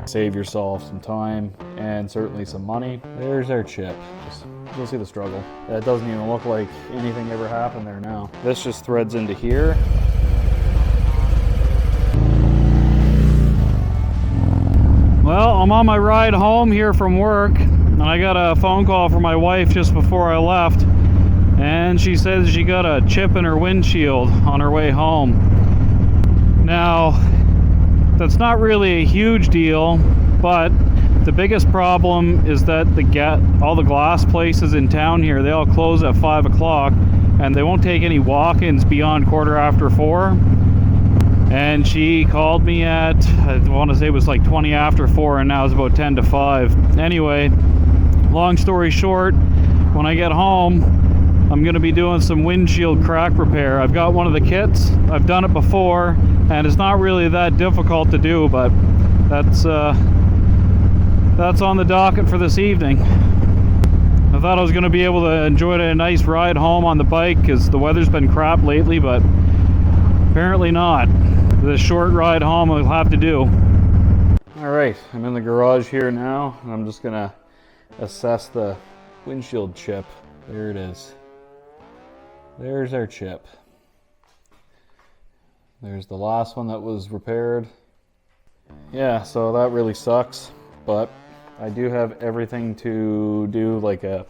Save yourself some time and certainly some money. There's our chip. You'll see the struggle. That doesn't even look like anything ever happened there now. This just threads into here. Well, I'm on my ride home here from work, and I got a phone call from my wife just before I left, and she says she got a chip in her windshield on her way home. Now, that's not really a huge deal, but the biggest problem is that all the glass places in town here, they all close at 5 o'clock, and they won't take any walk-ins beyond 4:15. And she called me at, I want to say it was like 20 after 4, and now it's about 10 to 5. Anyway, long story short, when I get home, I'm going to be doing some windshield crack repair. I've got one of the kits. I've done it before, and it's not really that difficult to do, but that's on the docket for this evening. I thought I was going to be able to enjoy a nice ride home on the bike because the weather's been crap lately, but apparently not. This short ride home will have to do. Alright, I'm in the garage here now, and I'm just going to assess the windshield chip. There it is. There's our chip. There's the last one that was repaired. Yeah, so that really sucks, but I do have everything to do like a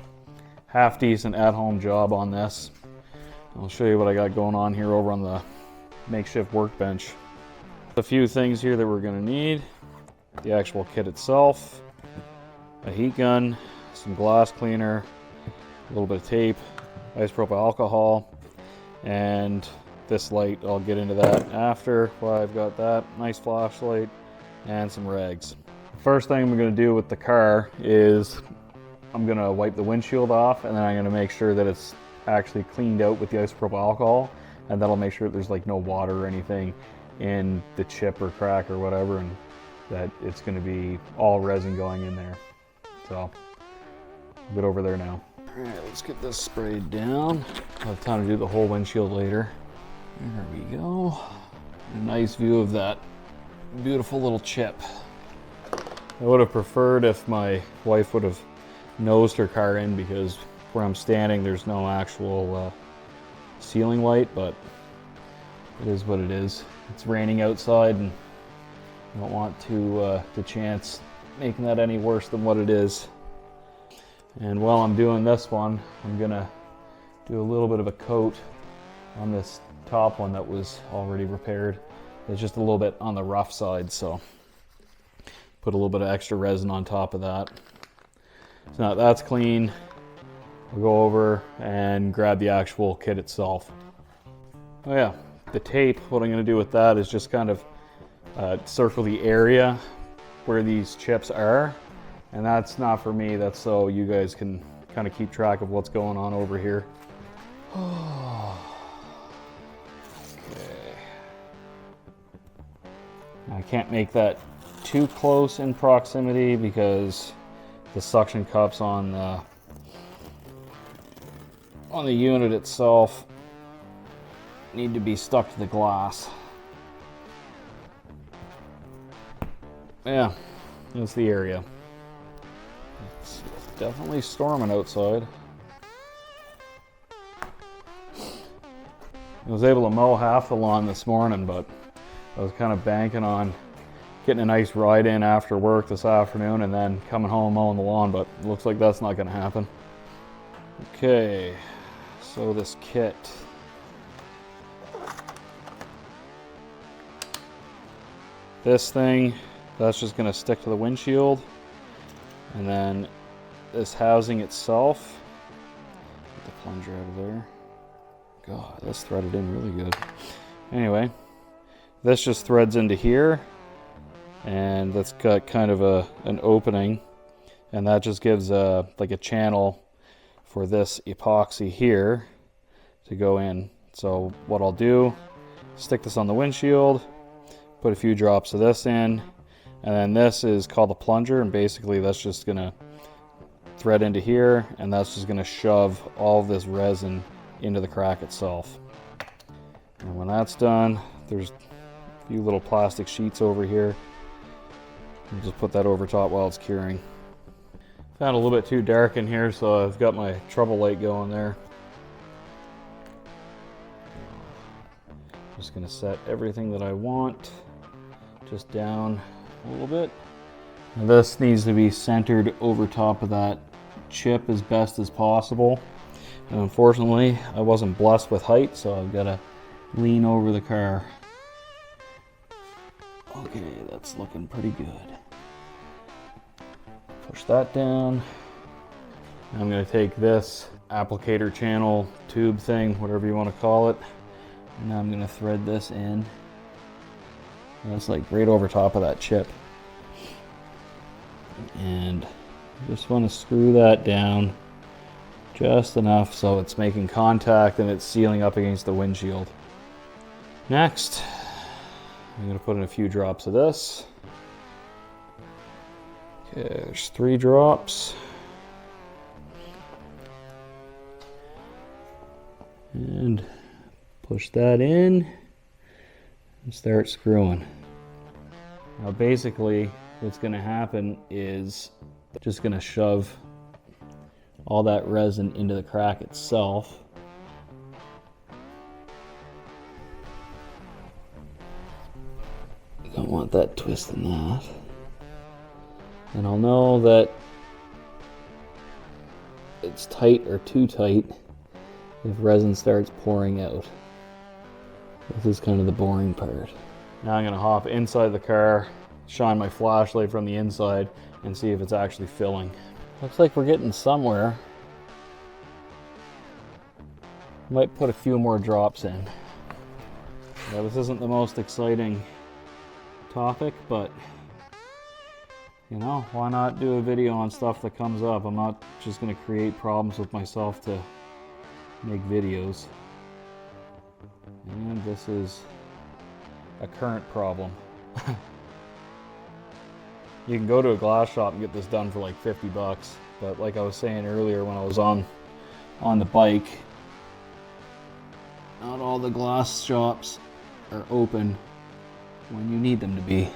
half decent at-home job on this. I'll show you what I got going on here over on the makeshift workbench. A few things here that we're going to need: the actual kit itself, a heat gun, some glass cleaner, a little bit of tape, isopropyl alcohol, and this light. I'll get into that after. Well, I've got that nice flashlight and some rags. First thing I'm going to do with the car is I'm going to wipe the windshield off, and then I'm going to make sure that it's actually cleaned out with the isopropyl alcohol, and that'll make sure that there's like no water or anything in the chip or crack or whatever, and that it's going to be all resin going in there. So I'll get over there now. Alright, let's get this sprayed down. I'll have time to do the whole windshield later. There we go. A nice view of that beautiful little chip. I would have preferred if my wife would have nosed her car in, because where I'm standing there's no actual ceiling light, but it is what it is. It's raining outside, and I don't want to chance making that any worse than what it is. And while I'm doing this one, I'm gonna do a little bit of a coat on this top one that was already repaired. It's just a little bit on the rough side, so put a little bit of extra resin on top of that. So now that's clean, we'll go over and grab the actual kit itself. Oh yeah, the tape, what I'm going to do with that is just kind of circle the area where these chips are. And that's not for me, that's so you guys can kind of keep track of what's going on over here. Okay. I can't make that too close in proximity because the suction cups on the unit itself need to be stuck to the glass. Yeah, that's the area. It's definitely storming outside. I was able to mow half the lawn this morning, but I was kind of banking on getting a nice ride in after work this afternoon and then coming home mowing the lawn, but it looks like that's not going to happen. Okay, so this kit. This thing, that's just going to stick to the windshield. And then this housing itself, get the plunger out of there. God, that's threaded in really good. Anyway, this just threads into here, and that's got kind of an opening, and that just gives like a channel for this epoxy here to go in. So what I'll do, stick this on the windshield, put a few drops of this in, and then this is called the plunger, and basically that's just gonna thread into here, and that's just gonna shove all of this resin into the crack itself. And when that's done, there's a few little plastic sheets over here. And just put that over top while it's curing. Found a little bit too dark in here, so I've got my trouble light going there. Just gonna set everything that I want just down a little bit. Now this needs to be centered over top of that chip as best as possible. And unfortunately, I wasn't blessed with height, so I've got to lean over the car. Okay, that's looking pretty good. Push that down. I'm going to take this applicator channel tube thing, whatever you want to call it, and now I'm going to thread this in. And that's like right over top of that chip. And just want to screw that down just enough so it's making contact and it's sealing up against the windshield. Next, I'm going to put in a few drops of this. Okay, there's 3 drops. And push that in and start screwing. Now basically what's going to happen is just going to shove all that resin into the crack itself. Don't want that twisting that. And I'll know that it's tight or too tight if resin starts pouring out. This is kind of the boring part. Now I'm going to hop inside the car, shine my flashlight from the inside, and see if it's actually filling. Looks like we're getting somewhere. Might put a few more drops in. Yeah, this isn't the most exciting topic, but you know, why not do a video on stuff that comes up? I'm not just going to create problems with myself to make videos. And this is a current problem. You can go to a glass shop and get this done for like 50 bucks. But like I was saying earlier when I was on the bike, not all the glass shops are open when you need them to be.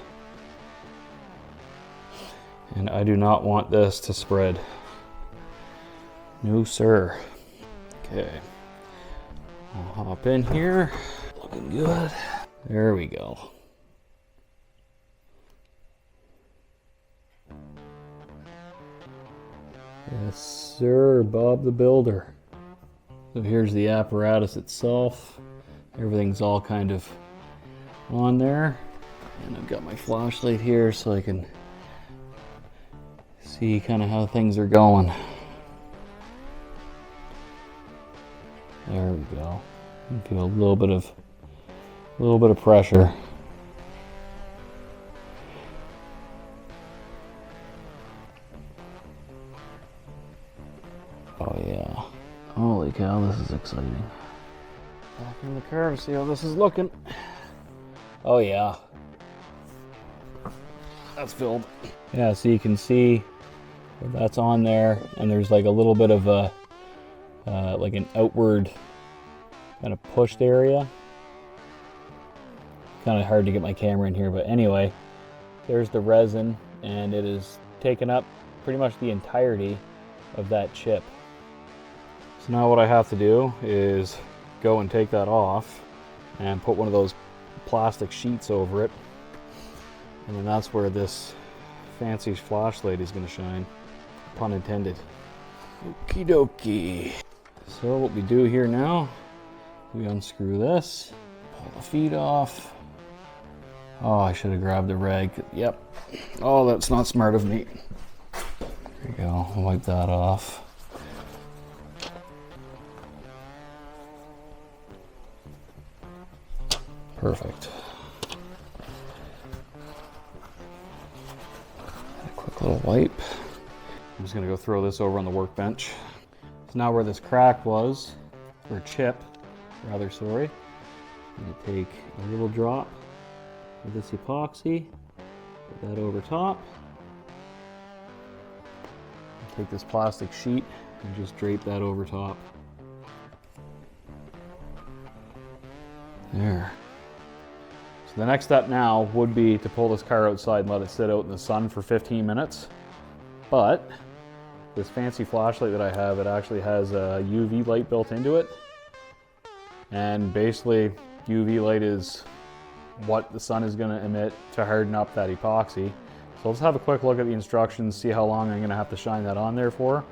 And I do not want this to spread. No sir. Okay. I'll hop in here. Looking good. There we go. Yes, sir, Bob the Builder. So here's the apparatus itself. Everything's all kind of on there. And I've got my flashlight here so I can see kind of how things are going. There we go. You feel a little bit of pressure. Oh yeah. Holy cow, this is exciting. Back in the car to see how this is looking. Oh yeah. That's filled. Yeah, so you can see that's on there, and there's like a little bit of a like an outward kind of pushed area. Kind of hard to get my camera in here, but anyway, there's the resin, and it is taken up pretty much the entirety of that chip. So now what I have to do is go and take that off and put one of those plastic sheets over it, and then that's where this fancy flashlight is going to shine, pun intended. Okie dokie. So what we do here now, we unscrew this, pull the feet off. Oh, I should have grabbed the rag. Yep. Oh, that's not smart of me. There you go. I'll wipe that off. Perfect. A quick little wipe. I'm just going to go throw this over on the workbench. So now where this crack was, or chip, rather, sorry, I'm going to take a little drop of this epoxy, put that over top, take this plastic sheet and just drape that over top. There. So the next step now would be to pull this car outside and let it sit out in the sun for 15 minutes. But this fancy flashlight that I have, it actually has a UV light built into it. And basically, UV light is what the sun is going to emit to harden up that epoxy. So let's have a quick look at the instructions, see how long I'm going to have to shine that on there for,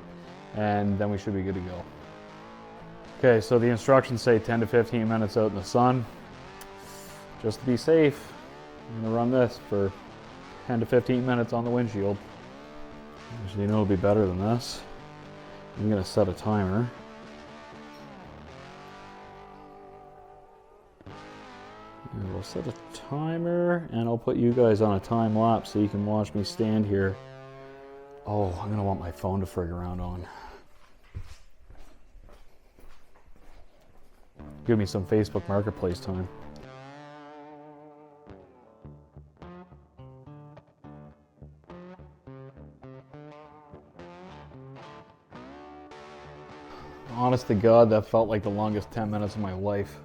and then we should be good to go. Okay, so the instructions say 10 to 15 minutes out in the sun. Just to be safe, I'm going to run this for 10 to 15 minutes on the windshield. Actually, you know, it'll be better than this. I'm going to set a timer. And we'll set a timer, and I'll put you guys on a time lapse so you can watch me stand here. Oh, I'm going to want my phone to frig around on. Give me some Facebook Marketplace time. Honest to God, that felt like the longest 10 minutes of my life.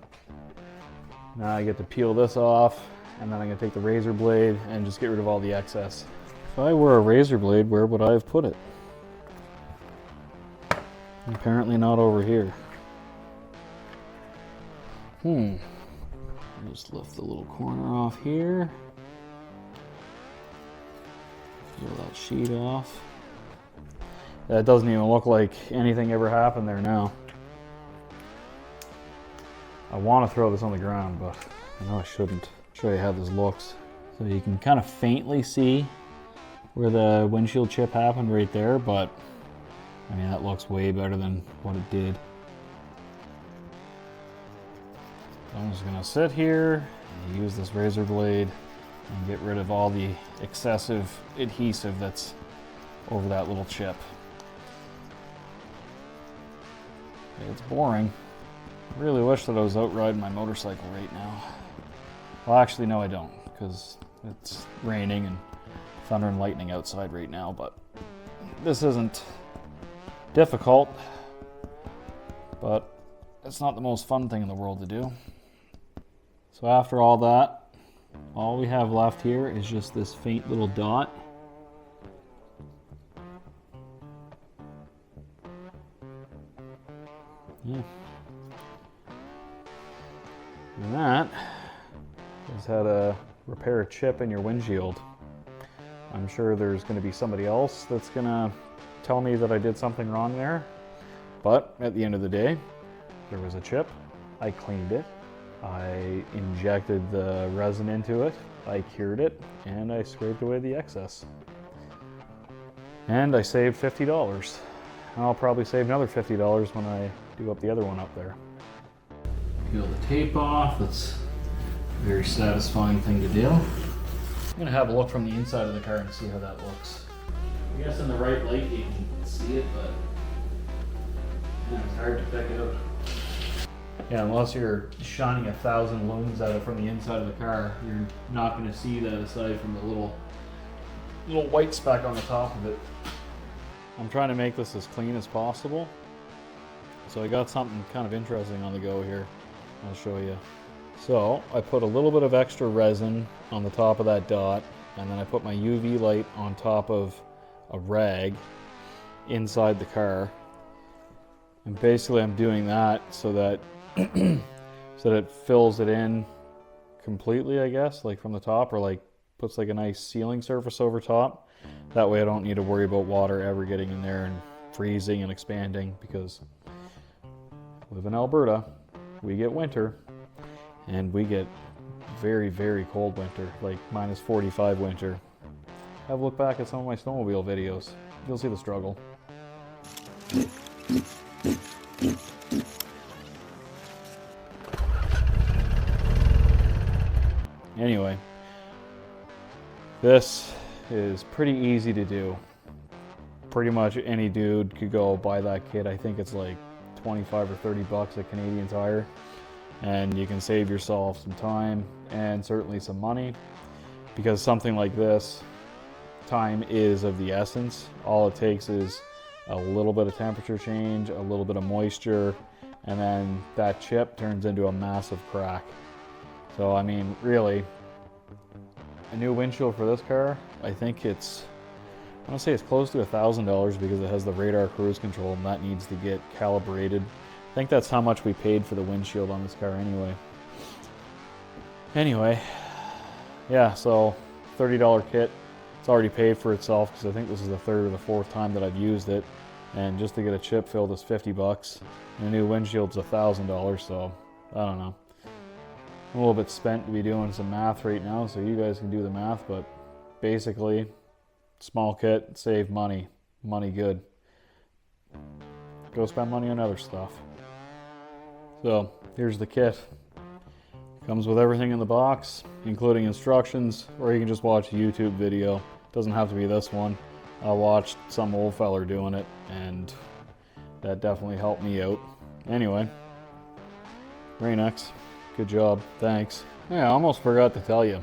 Now I get to peel this off, and then I'm going to take the razor blade and just get rid of all the excess. If I were a razor blade, where would I have put it? Apparently not over here. Just lift the little corner off here. Peel that sheet off. That doesn't even look like anything ever happened there now. I want to throw this on the ground, but I know I shouldn't. I'll show you how this looks. So you can kind of faintly see where the windshield chip happened right there, but I mean, that looks way better than what it did. So I'm just gonna sit here and use this razor blade and get rid of all the excessive adhesive that's over that little chip. It's boring. I really wish that I was out riding my motorcycle right now. Well, actually, no, I don't, because it's raining and thunder and lightning outside right now, but this isn't difficult, but it's not the most fun thing in the world to do. So after all that, all we have left here is just this faint little dot. Yeah. And that is how to repair a chip in your windshield. I'm sure there's going to be somebody else that's going to tell me that I did something wrong there. But at the end of the day, there was a chip. I cleaned it. I injected the resin into it. I cured it. And I scraped away the excess. And I saved $50. I'll probably save another $50 when I do up the other one up there. Peel the tape off. That's a very satisfying thing to do. I'm going to have a look from the inside of the car and see how that looks. I guess in the right light you can see it, but yeah, it's hard to pick it up. Yeah, unless you're shining 1,000 lumens at it from the inside of the car, you're not going to see that aside from the little white speck on the top of it. I'm trying to make this as clean as possible. So I got something kind of interesting on the go here. I'll show you. So I put a little bit of extra resin on the top of that dot, and then I put my UV light on top of a rag inside the car. And basically I'm doing that so that so that it fills it in completely, I guess, like from the top, or like puts like a nice sealing surface over top. That way I don't need to worry about water ever getting in there and freezing and expanding, because I live in Alberta, we get winter, and we get very, very cold winter, like minus 45 winter. Have a look back at some of my snowmobile videos. You'll see the struggle. Anyway, this is pretty easy to do. Pretty much any dude could go buy that kit. I think it's like 25 or 30 bucks at Canadian Tire, and you can save yourself some time and certainly some money, because something like this, time is of the essence. All it takes is a little bit of temperature change, a little bit of moisture, and then that chip turns into a massive crack. So I mean, really, A new windshield for this car, I think it's, I want to say it's close to $1,000 because it has the radar cruise control and that needs to get calibrated. I think that's how much we paid for the windshield on this car anyway. Anyway, yeah, so $30 kit. It's already paid for itself because I think this is the third or the fourth time that I've used it. And just to get a chip filled is $50. And a new windshield's $1,000, so I don't know. I'm a little bit spent to be doing some math right now, so you guys can do the math, but basically, small kit, save money. Money good. Go spend money on other stuff. So, here's the kit. Comes with everything in the box, including instructions, or you can just watch a YouTube video. Doesn't have to be this one. I watched some old feller doing it, and that definitely helped me out. Anyway, Rain-X, good job, thanks. Yeah, I almost forgot to tell you.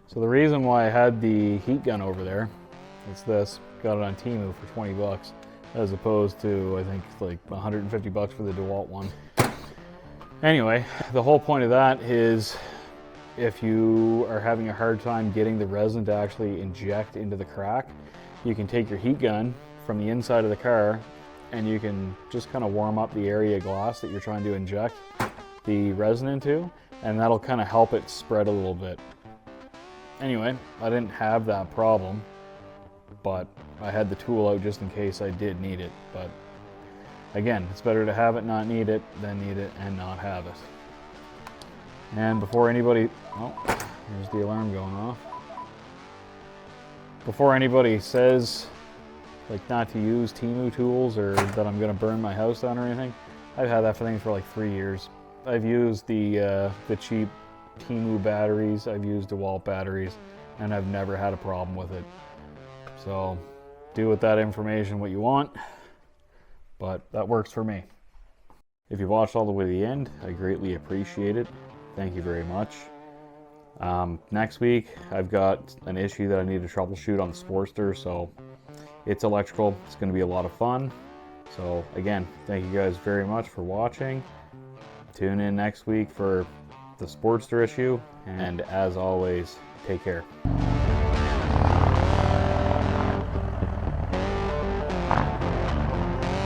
So the reason why I had the heat gun over there, it's this. Got it on Temu for 20 bucks, as opposed to, I think, like 150 bucks for the DeWalt one. Anyway, the whole point of that is if you are having a hard time getting the resin to actually inject into the crack, you can take your heat gun from the inside of the car and you can just kind of warm up the area of glass that you're trying to inject the resin into, and that'll kind of help it spread a little bit. Anyway, I didn't have that problem, but I had the tool out just in case I did need it. But again, it's better to have it, not need it, than need it and not have it. And before anybody, oh, there's the alarm going off. Before anybody says like not to use Temu tools or that I'm gonna burn my house down or anything, I've had that thing for like 3 years. I've used the cheap Temu batteries, I've used DeWalt batteries, and I've never had a problem with it. So do with that information what you want, but that works for me. If you watched all the way to the end, I greatly appreciate it. Thank you very much. Next week, I've got an issue that I need to troubleshoot on the Sportster, so it's electrical. It's going to be a lot of fun. So again, thank you guys very much for watching. Tune in next week for the Sportster issue, and as always, take care.